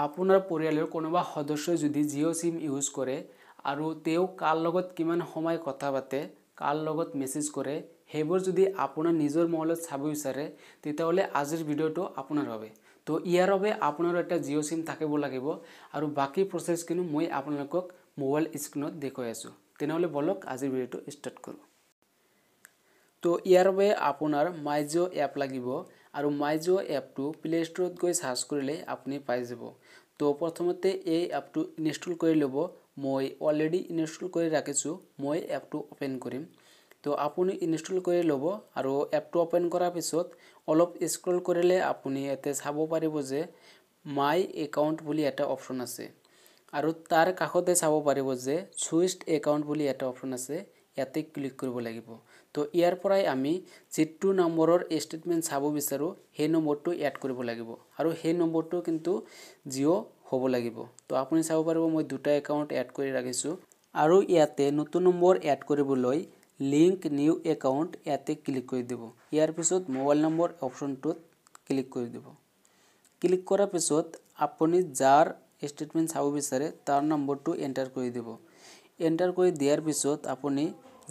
আপোনাৰ পৰিয়ালৰ কোনোবা সদস্যই যদি জিঅ' সিম ইউজ কৰে আৰু তেওঁ কাৰ লগত কিমান সময় কথা পাতে, কাৰ লগত মেছেজ কৰে, সেইবোৰ যদি আপোনাৰ নিজৰ মোবাইলত চাব বিচাৰে, তেতিয়াহ'লে আজিৰ ভিডিঅ'টো আপোনাৰ হবে। তো ইয়াৰ বাবে আপোনাৰ এটা জিঅ' সিম থাকিব লাগিব আৰু বাকি প্ৰচেছখিনি মই আপোনালোকক মোবাইল স্ক্ৰীনত দেখুৱাই আছোঁ। তেনেহ'লে বলক আজিৰ ভিডিঅ'টো ষ্টাৰ্ট কৰোঁ। তো ইয়াৰ বাবে আপোনাৰ মাই জিঅ' এপ লাগিব আৰু মাই জিঅ' এপটো প্লে ষ্টৰত গৈ সাৰ্চ কৰিলে আপুনি পাই যাব। তো প্ৰথমতে এই এপটো ইনষ্টল কৰি ল'ব। মই অলৰেডি ইনষ্টল কৰি ৰাখিছোঁ। মই এপটো ওপেন কৰিম। তো আপুনি ইনষ্টল কৰি ল'ব আৰু এপটো ওপেন কৰাৰ পিছত অলপ স্ক্ৰল কৰিলে আপুনি ইয়াতে চাব পাৰিব যে মাই একাউণ্ট বুলি এটা অপশ্যন আছে আৰু তাৰ কাষতে চাব পাৰিব যে সুইচড একাউণ্ট বুলি এটা অপশ্যন আছে। ইয়াতে ক্লিক কৰিব লাগিব। তো ইয়াৰ পৰাই আমি যিটো নম্বৰৰ ষ্টেটমেণ্ট চাব বিচাৰোঁ সেই নম্বৰটো এড কৰিব লাগিব আৰু সেই নম্বৰটো কিন্তু জিঅ' হ'ব লাগিব। তো আপুনি চাব পাৰিব মই দুটা একাউণ্ট এড কৰি ৰাখিছোঁ আৰু ইয়াতে নতুন নম্বৰ এড কৰিবলৈ লিংক নিউ একাউণ্ট ইয়াতে ক্লিক কৰি দিব। ইয়াৰ পিছত মোবাইল নম্বৰ অপশ্যনটোত ক্লিক কৰি দিব। ক্লিক কৰাৰ পিছত আপুনি যাৰ ষ্টেটমেণ্ট চাব বিচাৰে তাৰ নম্বৰটো এণ্টাৰ কৰি দিব। এণ্টাৰ কৰি দিয়াৰ পিছত আপুনি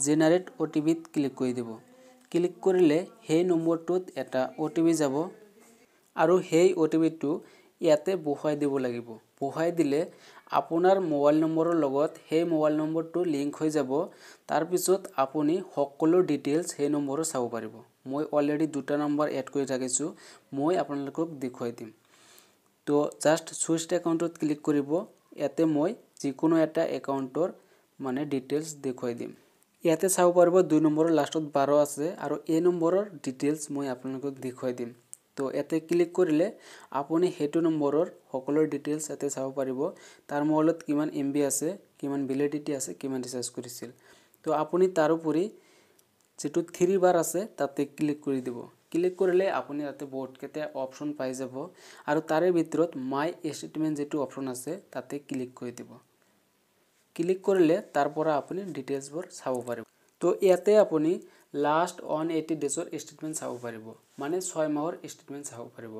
জেনাৰেট OTPত ক্লিক কৰি দিব। ক্লিক কৰিলে সেই নম্বৰটোত এটা OTP যাব আৰু সেই OTPটো ইয়াতে বহুৱাই দিব লাগিব। বহুৱাই দিলে আপোনাৰ মোবাইল নম্বৰৰ লগত সেই মোবাইল নম্বৰটো লিংক হৈ যাব। তাৰপিছত আপুনি সকলো ডিটেইলছ সেই নম্বৰত চাব পাৰিব। মই অলৰেডি দুটা নম্বৰ এড কৰি ৰাখিছোঁ। মই আপোনালোকক দেখুৱাই দিম। তো জাষ্ট সুইচড একাউণ্টত ক্লিক কৰিব। ইয়াতে মই যিকোনো এটা একাউণ্টৰ মানে ডিটেইলছ দেখুৱাই দিম। ইয়াতে চাব পাৰিব 2 নম্বৰৰ লাষ্টত 12 আছে আৰু এই নম্বৰৰ ডিটেইলছ মই আপোনালোকক দেখুৱাই দিম। তো ইয়াতে ক্লিক কৰিলে আপুনি সেইটো নম্বৰৰ সকলো ডিটেইলছ ইয়াতে চাব পাৰিব। তাৰ মোবাইলত কিমান MB আছে, কিমান ভেলিডিটি আছে, কিমান ৰিচাৰ্জ কৰিছিল। তো আপুনি তাৰোপৰি যেটো 3 বাৰ আছে তাতে ক্লিক কৰি দিব। ক্লিক কৰিলে আপুনি ইয়াতে বহুতকেইটা অপশ্যন পাই যাব আৰু তাৰে ভিতৰত মাই ষ্টেটমেণ্ট যেটো অপশ্যন আছে তাতে ক্লিক কৰি দিব। ক্লিক কৰিলে তাৰ পৰা আপুনি ডিটেইলছবোৰ চাব পাৰিব। তো ইয়াতে আপুনি লাষ্ট 180 ডেজৰ ষ্টেটমেণ্ট চাব পাৰিব। মানে 6 মাহৰ ষ্টেটমেণ্ট চাব পাৰিব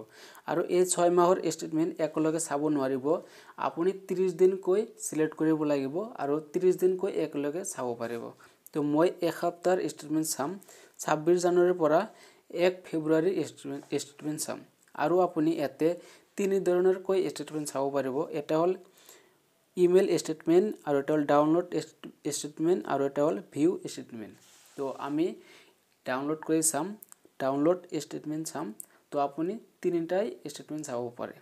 আৰু এই 6 মাহৰ ষ্টেটমেণ্ট একেলগে চাব নোৱাৰিব। আপুনি 30 দিনকৈ সিলেক্ট কৰিব লাগিব আৰু 30 দিনকৈ একেলগে চাব পাৰিব। তো মই এক সপ্তাহৰ ষ্টেটমেণ্ট চাম। 26 জানুৱাৰীৰ পৰা 1 ফেব্ৰুৱাৰীৰ ষ্টেটমেণ্ট চাম আৰু আপুনি ইয়াতে 3 ধৰণৰকৈ ষ্টেটমেণ্ট চাব পাৰিব। এটা হ'ল ইমেইল ষ্টেটমেণ্ট আৰু এটা হ'ল ডাউনলোড ষ্টেটমেণ্ট আৰু এটা হ'ল ভিউ ষ্টেটমেণ্ট। তো আমি ডাউনলোড কৰি চাম, ডাউনলোড ষ্টেটমেণ্ট চাম। তো আপুনি তিনিটাই ষ্টেটমেণ্ট চাব পাৰে।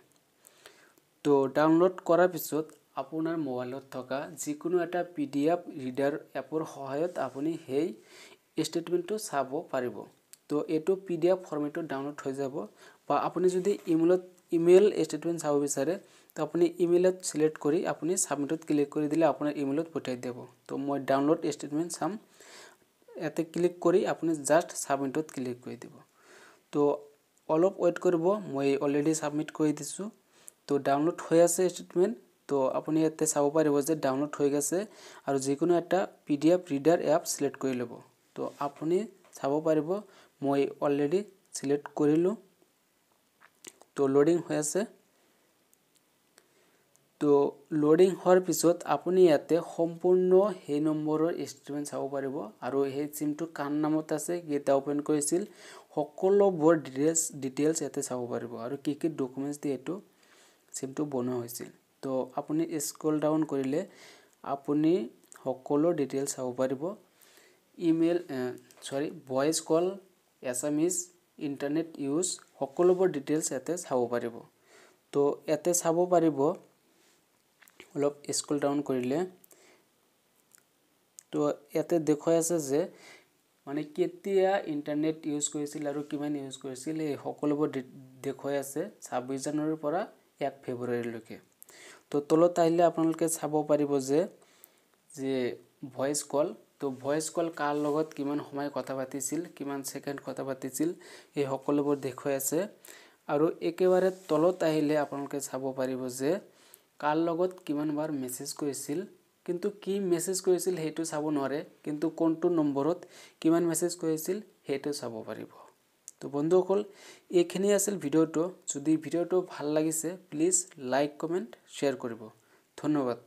তো ডাউনলোড কৰাৰ পিছত আপোনাৰ মোবাইলত থকা যিকোনো এটা PDF ৰিডাৰ এপৰ সহায়ত আপুনি সেই ষ্টেটমেণ্টটো চাব পাৰিব। তো এইটো PDF ফৰ্মেটত ডাউনলোড হৈ যাব বা আপুনি যদি ইমেইল ষ্টেটমেণ্ট চাব বিচাৰে তো আপুনি ইমেইলত সিলেক্ট কৰি আপুনি সাবমিটত ক্লিক কৰি দিলে আপোনাৰ ইমেইলত পঠাই দিব। তো মই ডাউনলোড ষ্টেটমেণ্ট চাম। ইয়াতে ক্লিক কৰি আপুনি জাষ্ট সাবমিটত ক্লিক কৰি দিব। তো অলপ ৱেইট কৰিব। মই অলৰেডি সাবমিট কৰি দিছোঁ। তো ডাউনলোড হৈ আছে ষ্টেটমেণ্ট। তো আপুনি ইয়াতে চাব পাৰিব যে ডাউনলোড হৈ গৈছে আৰু যিকোনো এটা PDF ৰিডাৰ এপ সিলেক্ট কৰি ল'ব। তো আপুনি চাব পাৰিব মই অলৰেডি সিলেক্ট কৰিলোঁ। তো লোডিং হৈ আছে। তো লোডিং হোৱাৰ পিছত আপুনি ইয়াতে সম্পূৰ্ণ সেই নম্বৰৰ ষ্টেটমেণ্ট চাব পাৰিব আৰু সেই সিমটো কাৰ নামত আছে, কেতিয়া ওপেন কৰিছিল, সকলোবোৰ ডিটেইলছ ইয়াতে চাব পাৰিব আৰু কি কি ডকুমেণ্টছ দি এইটো সিমটো বনোৱা হৈছিল। তো আপুনি স্ক্ৰল ডাউন কৰিলে আপুনি সকলো ডিটেইলছ চাব পাৰিব। ভইচ কল, SMS, ইণ্টাৰনেট ইউজ সকলোবোৰ ডিটেইলছ ইয়াতে চাব পাৰিব। তো ইয়াতে চাব পাৰিব অলপ স্ক্ৰল ডাউন কৰিলে। তো ইয়াতে দেখুৱাই আছে যে মানে কেতিয়া ইণ্টাৰনেট ইউজ কৰিছিল আৰু কিমান ইউজ কৰিছিল এই সকলোবোৰ দেখুৱাই আছে 26 জানুৱাৰীৰ পৰা 1 ফেব্ৰুৱাৰীলৈকে। তো তলত আহিলে আপোনালোকে চাব পাৰিব যে ভইচ কল। তো ভইচ কল কাৰ লগত কিমান সময় কথা পাতিছিল, কিমান সেকেন্ড কথা পাতিছিল এই সকলোবোৰ দেখুৱাই আছে আৰু একেবাৰে তলত আহিলে আপোনালোকে চাব পাৰিব যে কাৰ লগত কিমান বাৰ মেছেজ কৰিছিল, কিন্তু কি মেছেজ কৰিছিল সেইটো চাব নোৱাৰে, কিন্তু কোনটো নম্বৰত কিমান মেছেজ কৰিছিল সেইটো চাব পাৰিব। তো বন্ধুসকল এইখিনি আছিল ভিডিঅ'টো। যদি ভিডিঅ'টো ভাল লাগিছে প্লিজ লাইক কমেণ্ট শ্বেয়াৰ কৰিব। ধন্যবাদ।